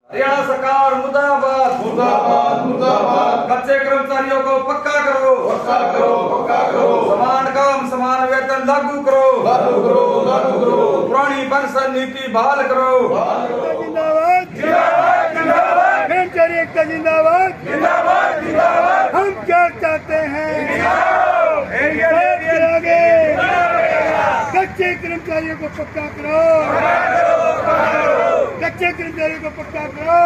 हरियाणा सरकार मुर्दाबाद मुर्दाबाद मुर्दाबाद। कच्चे कर्मचारियों को पक्का करो, पक्का करो, पक्का करो। समान काम समान वेतन लागू करो, लागू करो, लागू करो। पुरानी पेंशन नीति बहाल करो। जिंदाबाद जिंदाबाद जिंदाबाद कर्मचारी एकता जिंदाबाद। जिंदाबाद जिंदाबाद। हम क्या चाहते हैं एरिया आगे कच्चे कर्मचारियों को पक्का करो, कच्चे कर्मचारियों को पक्का करो।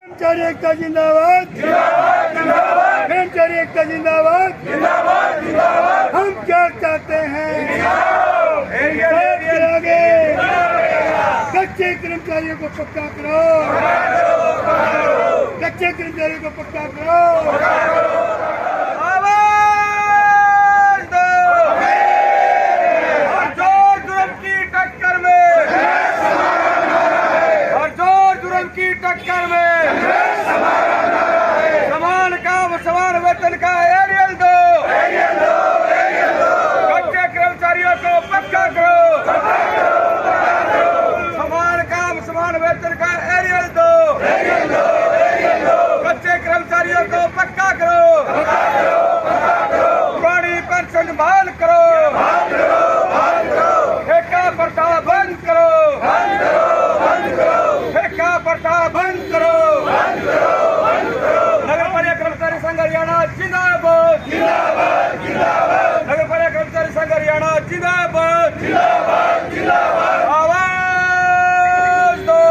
कर्मचारी एकता जिंदाबाद। जिंदाबाद जिंदाबाद कर्मचारी एकता जिंदाबाद। जिंदाबाद जिंदाबाद। हम क्या चाहते हैं एरिया आगे कच्चे कर्मचारियों को पक्का करो, कच्चे कर्मचारियों को पक्का करो। आवाज दो, हर जोर जुर्म की टक्कर में, हर जोर जुर्म की टक्कर में समान काम समान वेतन का एरियल दो, कच्चे कर्मचारियों को पक्का करो, समान काम समान वेतन का एरियल दो, कच्चे कर्मचारियों को पक्का करो, पुरानी पेंशन बहाल करो, ठेका प्रथा बंद करो, ठेका प्रथा बंद करो। नगर पालिका कर्मचारी संघ हरियाणा जिंदाबाद, नगर पालिका कर्मचारी संघ हरियाणा जिंदाबाद, आवाज दो,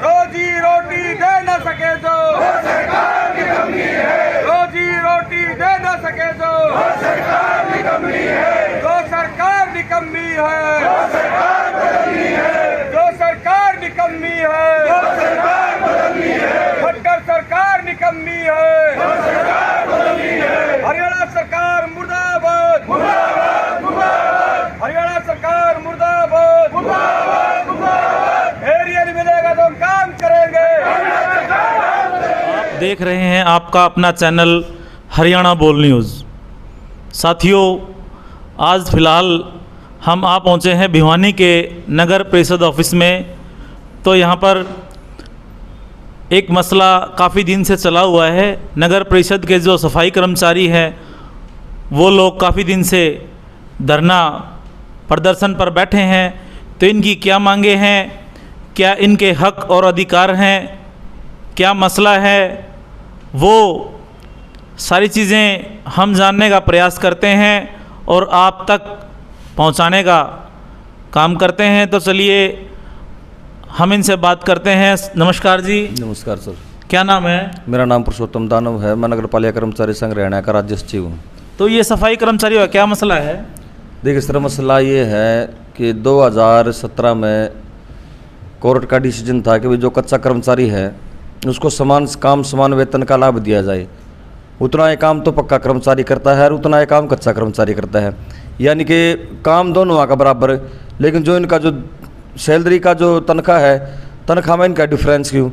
रोजी रोटी दे न सके जो, रोजी रोटी दे न सके जो, सरकार निकम्मी है, जो सरकार निकम्मी है, खट्टर सरकार निकम्मी है, हरियाणा सरकार मुर्दाबाद, हरियाणा सरकार मुर्दाबाद, एरिया नहीं मिलेगा तो हम काम करेंगे। आप देख रहे हैं आपका अपना चैनल हरियाणा बोल न्यूज़। साथियों, आज फ़िलहाल हम आ पहुँचे हैं भिवानी के नगर परिषद ऑफिस में। तो यहाँ पर एक मसला काफ़ी दिन से चला हुआ है। नगर परिषद के जो सफाई कर्मचारी हैं वो लोग काफ़ी दिन से धरना प्रदर्शन पर बैठे हैं। तो इनकी क्या मांगे हैं, क्या इनके हक और अधिकार हैं, क्या मसला है, वो सारी चीज़ें हम जानने का प्रयास करते हैं और आप तक पहुंचाने का काम करते हैं। तो चलिए हम इनसे बात करते हैं। नमस्कार जी। नमस्कार सर। क्या नाम है? मेरा नाम पुरुषोत्तम दानव है। मैं नगर पालिका कर्मचारी संघ हरियाणा का राज्य सचिव हूँ। तो ये सफाई कर्मचारियों का क्या मसला है? देखिए सर, मसला ये है कि 2017 में कोर्ट का डिसीजन था कि भाई जो कच्चा कर्मचारी है उसको समान काम समान वेतन का लाभ दिया जाए। उतना ही काम तो पक्का कर्मचारी करता है और उतना ही काम कच्चा कर्मचारी करता है, यानी कि काम दोनों का बराबर। लेकिन जो इनका जो सैलरी का जो तनख्वाह है, तनख्वाह में इनका डिफरेंस क्यों?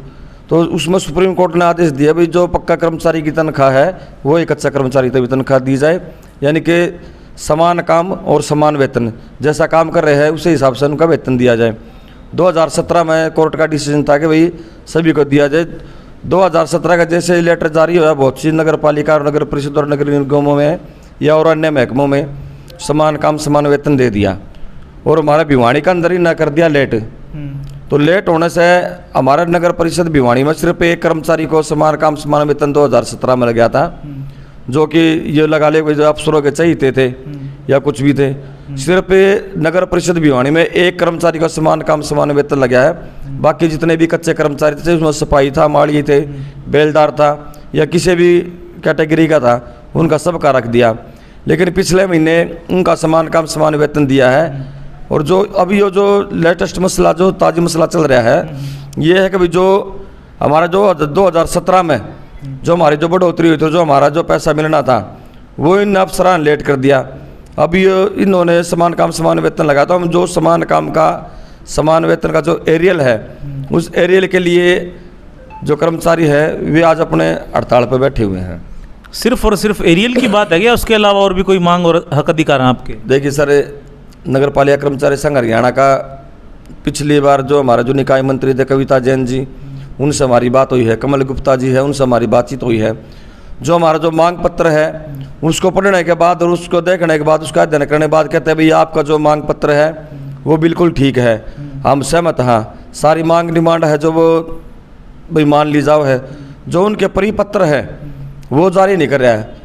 तो उसमें सुप्रीम कोर्ट ने आदेश दिया भाई जो पक्का कर्मचारी की तनख्वाह है वो एक कच्चा कर्मचारी तभी तनख्वाह दी जाए, यानी कि समान काम और समान वेतन, जैसा काम कर रहे हैं उसी हिसाब से उनका वेतन दिया जाए। 2017 में कोर्ट का डिसीजन था कि भाई सभी को दिया जाए। 2017 का जैसे लेटर जारी हुआ, बहुत सी नगर पालिका और नगर परिषद और नगर निगमों में या और अन्य महकमों में समान काम समान वेतन दे दिया और हमारा भिवानी का अंदर ही ना कर दिया लेट। तो लेट होने से हमारा नगर परिषद भिवानी में सिर्फ एक कर्मचारी को समान काम समान वेतन 2017 में लग गया था, जो कि ये लगा ले जो अफसरों के चाहिए थे या कुछ भी थे। सिर्फ नगर परिषद भिवानी में एक कर्मचारी को समान काम समान वेतन लगा है। बाकी जितने भी कच्चे कर्मचारी थे, उसमें सिपाही था, माली थे, बेलदार था या किसी भी कैटेगरी का था, उनका सबका रख दिया। लेकिन पिछले महीने उनका समान काम समान वेतन दिया है। और जो अभी जो लेटेस्ट मसला जो ताज़ा मसला चल रहा है ये है कि भाई जो हमारा जो 2017 में जो हमारी जो बढ़ोतरी हुई थी, जो हमारा जो पैसा मिलना था वो इन अफसरान लेट कर दिया। अब ये इन्होंने समान काम समान वेतन लगाया, तो हम जो समान काम का समान वेतन का जो एरियल है, उस एरियल के लिए जो कर्मचारी है वे आज अपने हड़ताल पर बैठे हुए हैं। सिर्फ और सिर्फ एरियल की बात है क्या, उसके अलावा और भी कोई मांग और हक अधिकार हैं आपके? देखिए सर, नगर पालिका कर्मचारी संघ हरियाणा का पिछली बार जो हमारे जो निकाय मंत्री थे कविता जैन जी, उनसे हमारी बात हुई है, कमल गुप्ता जी है, उनसे हमारी बातचीत हुई है। जो हमारा जो मांग पत्र है उसको पढ़ने के बाद और उसको देखने के बाद उसका अध्ययन करने के बाद कहते हैं भाई आपका जो मांग पत्र है वो बिल्कुल ठीक है, हम सहमत हैं, सारी मांग डिमांड है जो वो भाई मान ली जाओ है। जो उनके परिपत्र है वो जारी नहीं कर रहा है।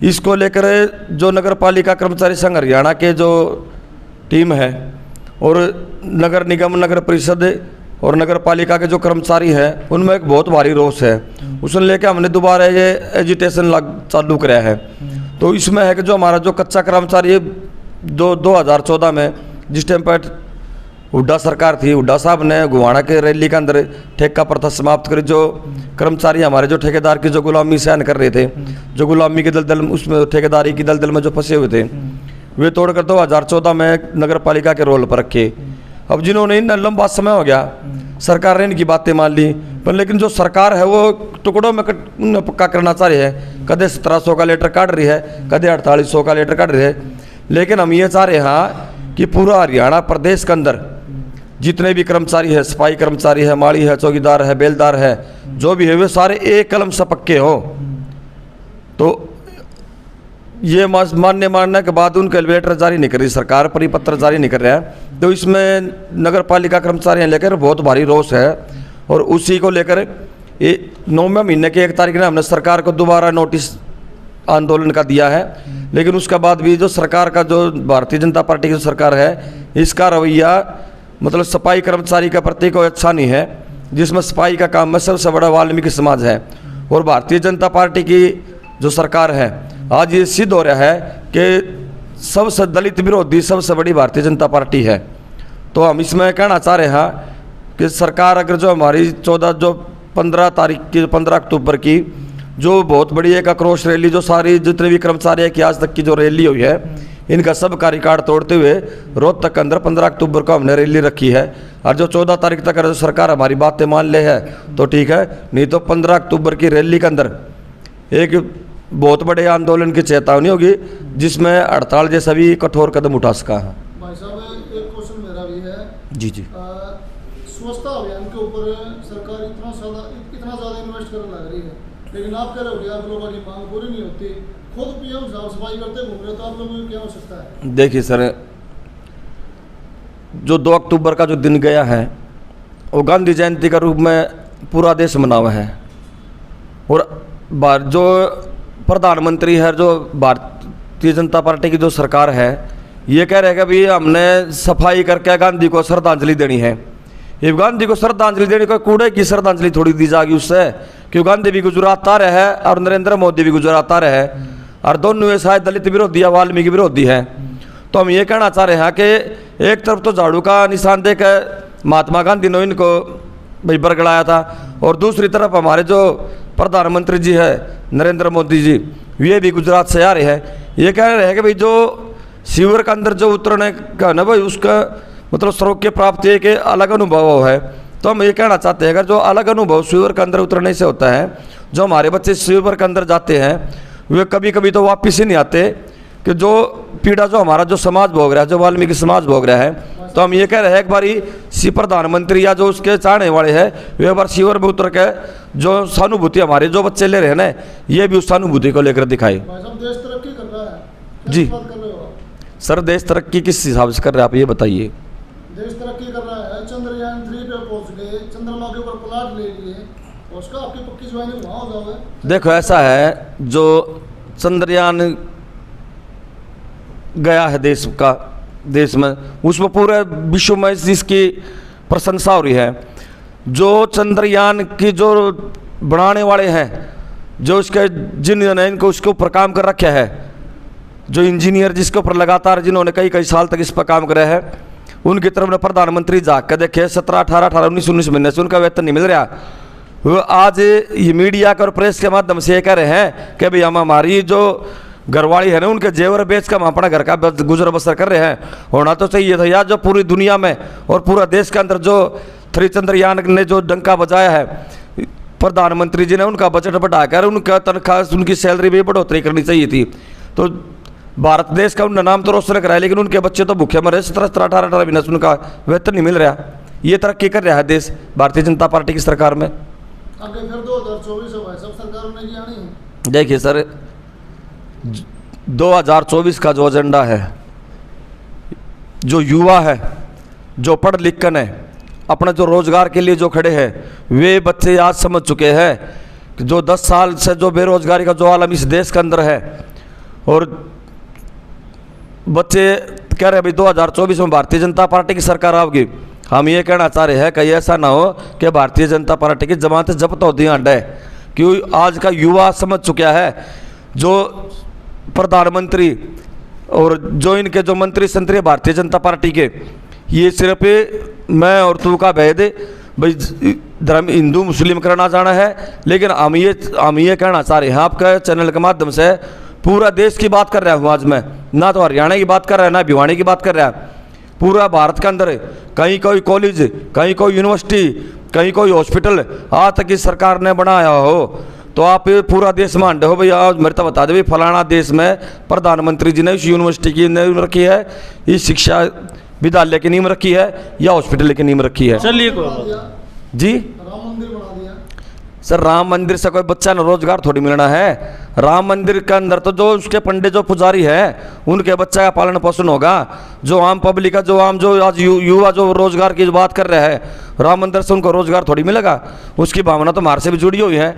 इसको लेकर जो नगर पालिका कर्मचारी संघ हरियाणा के जो टीम है और नगर निगम, नगर परिषद और नगर पालिका के जो कर्मचारी हैं उनमें एक बहुत भारी रोष है। उसने लेकर हमने दोबारा ये एजिटेशन चालू कराया है। तो इसमें है कि जो हमारा जो कच्चा कर्मचारी है 2014 में जिस टाइम पर हुड्डा सरकार थी, हुड्डा साहब ने गुवाना के रैली के अंदर ठेका प्रथा समाप्त करी। जो कर्मचारी हमारे जो ठेकेदार की जो गुलामी सहन कर रहे थे, जो गुलामी के दलदल उसमें ठेकेदारी की दलदल में जो फंसे हुए थे, वे तोड़कर 2014 में नगर पालिका के रोल पर रखे। अब जिन्होंने इन लंबा समय हो गया, सरकार ने इनकी बातें मान ली, पर लेकिन जो सरकार है वो टुकड़ों में पक्का करना चाह रही है। कदे 1700 का लेटर काट रही है, कदे 4800 का लेटर काट रही है। लेकिन हम ये चाह रहे हैं कि पूरा हरियाणा प्रदेश के अंदर जितने भी कर्मचारी है, सफाई कर्मचारी है, माड़ी है, चौकीदार है, बेलदार है, जो भी है वे सारे एक कलम से पक्के हो। तो ये मानने के बाद उनके लेटर जारी नहीं कर रही सरकार, परिपत्र जारी नहीं कर रहा है। तो इसमें नगर पालिका कर्मचारी लेकर बहुत भारी रोष है और उसी को लेकर 9वें महीने के 1 तारीख ने हमने सरकार को दोबारा नोटिस आंदोलन का दिया है। लेकिन उसके बाद भी जो सरकार का जो भारतीय जनता पार्टी की जो सरकार है, इसका रवैया मतलब सफाई कर्मचारी के प्रति कोई अच्छा नहीं है, जिसमें सफाई का काम में सबसे बड़ा वाल्मीकि समाज है। और भारतीय जनता पार्टी की जो सरकार है आज ये सिद्ध हो रहा है कि सबसे दलित विरोधी सबसे बड़ी भारतीय जनता पार्टी है। तो हम इसमें कहना चाह रहे हैं कि सरकार अगर जो हमारी 15 अक्टूबर की जो बहुत बड़ी एक आक्रोश रैली, जो सारी जितने भी कर्मचारी है कि आज तक की जो रैली हुई है, इनका सबका रिकॉर्ड तोड़ते हुए रोहतक के अंदर 15 अक्टूबर को हमने रैली रखी है। और जो 14 तारीख तक अगर सरकार हमारी बातें मान ले है तो ठीक है, नहीं तो 15 अक्टूबर की रैली के अंदर एक बहुत बड़े आंदोलन की चेतावनी होगी, जिसमें हड़ताल जैसा भी कठोर कदम उठा सका है। भाई साहब, एक क्वेश्चन मेरा भी है। जी स्वच्छता अभियान के ऊपर सरकार इतना ज़्यादा इन्वेस्ट करने लग रही है, लेकिन आप कह रहे हो कि आप लोगों की मांग पूरी नहीं होती, खुद पीएम साहब सफाई करते घूम रहे, तो आप लोगों की क्या हो सकता है? देखिए सर, जो 2 अक्टूबर का जो दिन गया है वो गांधी जयंती का रूप में पूरा देश मना हुआ है। और जो प्रधानमंत्री है, जो भारतीय जनता पार्टी की जो सरकार है, ये कह रहे हैं कि भाई हमने सफाई करके गांधी को श्रद्धांजलि देनी है। ये गांधी को श्रद्धांजलि देने को कूड़े की श्रद्धांजलि थोड़ी दी जाएगी उससे, क्योंकि गांधी भी गुजरात आ रहे हैं और नरेंद्र मोदी भी गुजरात आ रहे हैं, और दोनों ये शायद दलित विरोधी या वाल्मीकि विरोधी है। तो हम ये कहना चाह रहे हैं कि एक तरफ तो झाड़ू का निशान देकर महात्मा गांधी ने इनको भाई बरगड़ाया था, और दूसरी तरफ हमारे जो प्रधानमंत्री जी है नरेंद्र मोदी जी, ये भी गुजरात से आ रहे हैं। ये कह रहे हैं कि भाई जो सीवर के अंदर जो उतरने का ना भाई उसका मतलब सौभाग्य प्राप्ति एक अलग अनुभव है। तो हम ये कहना चाहते हैं, अगर जो अलग अनुभव सीवर के अंदर उतरने से होता है, जो हमारे बच्चे सीवर के अंदर जाते हैं वे कभी कभी तो वापस ही नहीं आते, कि जो पीड़ा जो हमारा जो समाज भोग रहा है, जो वाल्मीकि समाज भोग रहा है। तो हम ये कह रहे हैं एक बारी सी प्रधानमंत्री या जो उसके चाहने वाले हैं वे एक बार सीवर में उतर के जो सहानुभूति हमारे जो बच्चे ले रहे हैं ना, ये भी उस सहानुभूति को लेकर दिखाए। देश तरक्की कर रहा है। जी सर, देश तरक्की किस हिसाब से कर रहे हैं आप ये बताइए? देश तरक्की कर रहा है, चंद्रयान 3 पे पहुंच गए, चंद्रमा के ऊपर प्लाट ले लिए, उसका आपकी पक्की ज्वाइनिंग वहाँ हो जाओगे। देखो ऐसा है, जो चंद्रयान गया है देश में उसमें पूरे विश्व में जिसकी प्रशंसा हो रही है। जो चंद्रयान की जो बनाने वाले हैं, जो उसके जिन्होंने इनको उसके ऊपर काम कर रखा है, जो इंजीनियर जिसके ऊपर लगातार जिन्होंने कई साल तक इस पर काम करा है, उनकी तरफ ने प्रधानमंत्री जाग कर देखे 17, 18, 19 महीने से उनका वेतन नहीं मिल रहा। वो आज ये मीडिया और प्रेस के माध्यम से ये कह रहे हैं कि भाई हम हमारी जो घरवाली है ना, उनके जेवर बेच कर हम अपना घर का गुजर बसर कर रहे हैं। होना तो चाहिए था यार, जो पूरी दुनिया में और पूरा देश के अंदर जो 3 चंद्रयान ने जो डंका बजाया है, प्रधानमंत्री जी ने उनका बजट बढ़ाकर उनका तनख्वाह, उनकी सैलरी भी बढ़ोतरी करनी चाहिए थी। तो भारत देश का उनका नाम तो रोशन कराया, लेकिन उनके बच्चे तो भूखे मर रहे, 17-18 महीने से उनका वेतन नहीं मिल रहा। ये तरक्की कर रहा है देश भारतीय जनता पार्टी की सरकार में। आगे फिर 2024 है भाई, सब सरकारों ने की आनी है। देखिए सर, 2024 का जो एजेंडा है, जो युवा है, जो पढ़ लिख कर है, अपने जो रोजगार के लिए जो खड़े हैं, वे बच्चे आज समझ चुके हैं कि जो 10 साल से जो बेरोजगारी का जो आलम इस देश के अंदर है, और बच्चे कह रहे हैं भाई 2024 में भारतीय जनता पार्टी की सरकार आओगी। हम ये कहना चाह रहे हैं कहीं ऐसा ना हो कि भारतीय जनता पार्टी की जमानत जब्त होती हैं है, क्योंकि आज का युवा समझ चुका है जो प्रधानमंत्री और जो इनके जो मंत्री संतरी भारतीय जनता पार्टी के, ये सिर्फ मैं और तू का भेद भाई धर्म हिंदू मुस्लिम करना जाना है। लेकिन हम ये कहना चाह रहे हैं आपका चैनल के माध्यम से, पूरा देश की बात कर रहा हूँ आज मैं, ना तो हरियाणा की बात कर रहा है ना भिवानी की बात कर रहा है। पूरा भारत के अंदर कहीं कोई कॉलेज, कहीं कोई यूनिवर्सिटी, कहीं कोई हॉस्पिटल आज तक इस सरकार ने बनाया हो, तो आप पूरा देश मान रहे हो भाई। आज मेरे तो बता दे भाई, फलाना देश में प्रधानमंत्री जी ने इस यूनिवर्सिटी की नींव रखी है, इस शिक्षा विद्यालय की नींव रखी है, या हॉस्पिटल की नींव रखी है। चलिए जी, राम मंदिर बना दिया सर, राम मंदिर से कोई बच्चा न रोजगार थोड़ी मिलना है। राम मंदिर के अंदर तो जो उसके पंडित जो पुजारी है, उनके बच्चा का पालन पोषण होगा। जो आम पब्लिक का जो आज युवा जो रोजगार की बात कर रहे हैं, राम मंदिर से उनको रोजगार थोड़ी मिलेगा। उसकी भावना तो हमारे से भी जुड़ी हुई है।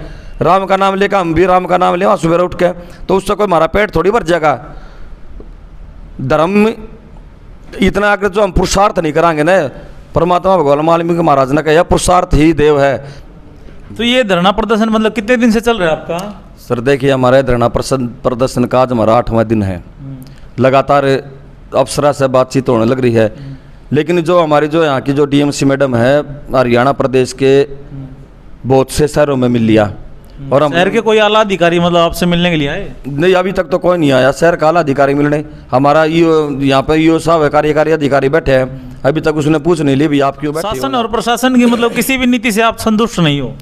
राम का नाम लेकर हम भी राम का नाम ले वहाँ सुबह उठ के, तो उससे कोई हमारा पेट थोड़ी भर जाएगा। धर्म इतना अगर जो हम पुरुषार्थ नहीं कराएंगे ना, परमात्मा भगवान वाल्मीकि महाराज ने कहा पुरुषार्थ ही देव है। तो ये धरना प्रदर्शन मतलब कितने दिन से चल रहा है आपका? सर देखिए, हमारे धरना प्रदर्शन का आज हमारा 8वां दिन है। लगातार अफसरा से बातचीत होने लग रही है, लेकिन जो हमारी जो यहाँ की जो डीएमसी मैडम है, हरियाणा प्रदेश के बहुत से शहरों में मिल लिया, और हम शहर के कोई आला अधिकारी मतलब आपसे मिलने के लिए आए? नहीं, अभी तक तो कोई नहीं आया शहर का आला अधिकारी मिलने। हमारा यहाँ पे ईओ साहब है, कार्यकारी अधिकारी बैठे हैं, अभी तक उसने पूछ नहीं ली भी आप क्यों बैठे हो। शासन और प्रशासन की मतलब किसी भी नीति से आप संतुष्ट नहीं हो?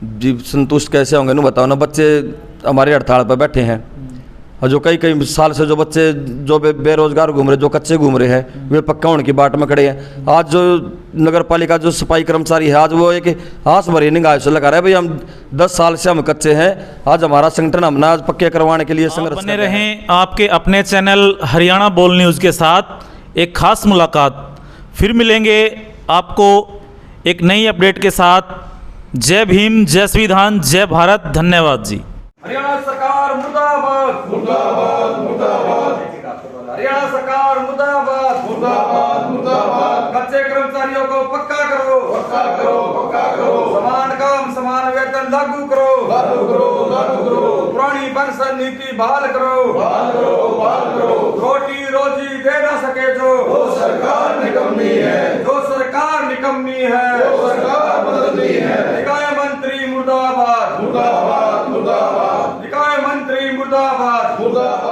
जी संतुष्ट कैसे होंगे ना, बताओ ना। बच्चे हमारे हड़ताल पर बैठे हैं, और जो कई साल से जो बच्चे जो बेरोजगार घूम रहे, जो कच्चे घूम रहे हैं, वे पक्का होने की बाट में खड़े हैं। आज जो नगर पालिका जो सफाई कर्मचारी है, आज वो एक आस भरी निगाह से लगा रहे हैं भाई हम 10 साल से हम कच्चे हैं, आज हमारा संगठन हमने आज पक्के करवाने के लिए संघर्ष बने रहें आपके अपने चैनल हरियाणा बोल न्यूज़ के साथ। एक खास मुलाकात फिर मिलेंगे आपको एक नई अपडेट के साथ। जय भीम, जय संविधान, जय भारत। धन्यवाद जी। हरियाणा सरकार मुर्दाबाद, मुर्दाबाद, मुर्दाबाद। हरियाणा सरकार मुर्दाबाद, मुर्दाबाद, मुर्दाबाद। कच्चे कर्मचारियों को पक्का करो, पक्का करो, पक्का करो। समान काम समान वेतन लागू करो, लागू करो, लागू करो। पुरानी पेंशन नीति बहाल करो, बहाल करो, बहाल करो। रोटी रोजी दे ना सके जो सरकार निकम्मी है, जो सरकार निकम्मी है, वो सरकार बदलनी है। निकाय मंत्री मुर्दाबाद, मुर्दाबाद, मुर्दाबाद। निकाय मंत्री मुर्दाबाद, मुर्दाबाद।